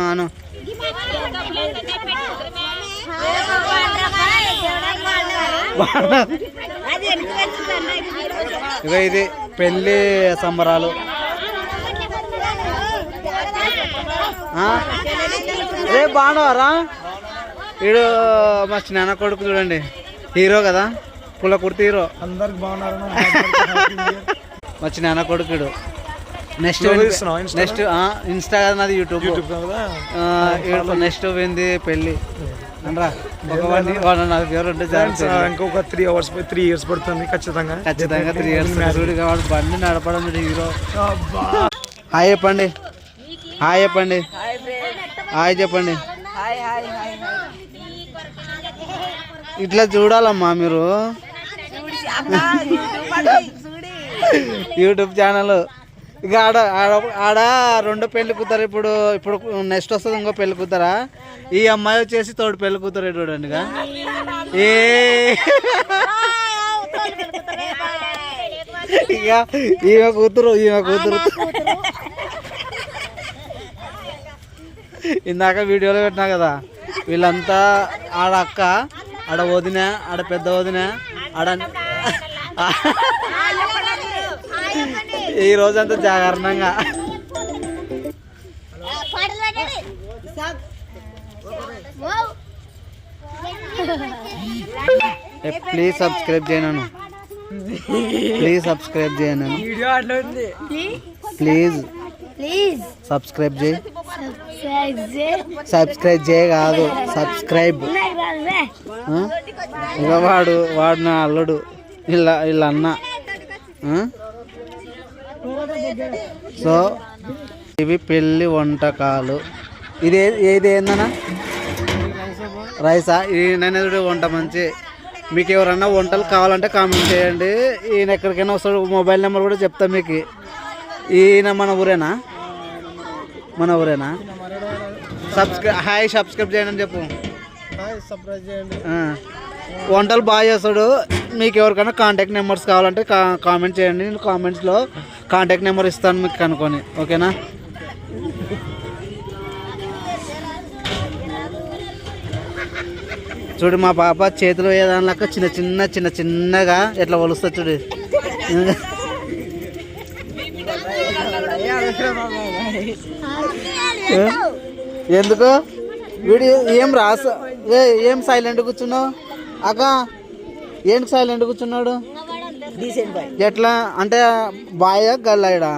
అను ఇక ఇది పెళ్ళి సంబరాలు. రే బాగున్నావారా? వీడు మా చిన్న కొడుకు చూడండి, హీరో కదా, పుల్ల కుర్తి హీరో. అందరికి బాగున్నారు. మా చిన్న కొడుకుడు. నెక్స్ట్ ఇన్స్టా కదా నాది, యూట్యూబ్. నెక్స్ట్ పోయింది పెళ్ళి అనరా. ఒక 1.5 years ఉంటే ఇంకొక 3 years పడుతుంది ఖచ్చితంగా 3 years. కాబట్టి బండి నడపడం హీరో. హాయ్ చెప్పండి, హాయ్ చెప్పండి, హాయ్ చెప్పండి. ఇట్లా చూడాలమ్మా మీరు, యూట్యూబ్ ఛానల్. ఇక ఆడ 2 పెళ్లి కూతురు. ఇప్పుడు నెక్స్ట్ వస్తుంది ఇంకో పెళ్లి కూతురా. ఈ అమ్మాయి వచ్చేసి తోడు పెళ్లి కూతురు చూడండి. ఇక ఈమె కూతురు ఇందాక వీడియోలో పెట్టినా కదా, వీళ్ళంతా ఆడ అక్క, ఆడ వదిన, ఆడ పెద్ద వదిన, ఆడ ఈ రోజంతా జాగరణంగా. ప్లీజ్ సబ్స్క్రైబ్ చేయను, ప్లీజ్ సబ్స్క్రైబ్ చేయను, ప్లీజ్ సబ్స్క్రైబ్ చేయి. సబ్స్క్రైబ్ చేయ కాదు, సబ్స్క్రైబ్. ఇక వాడు నా అల్లుడు, వీళ్ళ అన్న. సో ఇవి పెళ్ళి వంటకాలు. ఏది ఏందన్నా? రైసా? ఈయన వంట మంచి. మీకు ఎవరన్నా వంటలు కావాలంటే కామెంట్ చేయండి. ఈయన ఎక్కడికైనా వస్తాడు, మొబైల్ నెంబర్ కూడా చెప్తా మీకు. ఈయన మన ఊరేనా? హాయ్ సబ్స్క్రైబ్ చేయండి అని చెప్పు. వంటలు బాగా చేస్తాడు. మీకు ఎవరికైనా కాంటాక్ట్ నెంబర్స్ కావాలంటే కామెంట్ చేయండి. నేను కామెంట్స్లో కాంటాక్ట్ నెంబర్ ఇస్తాను మీకు కనుక్కొని, ఓకేనా? చూడు మా పాప చేతిలో ఏదానిలాగా చిన్నగా ఎట్లా ఒలుస్తా చూడు. ఎందుకు వీడియో ఏం ఏం సైలెంట్ కూర్చున్నావు అక్క? ఏంటి సైలెంట్ కూర్చున్నాడు? ఎట్లా అంటే బాయ్ గల్లాయడా?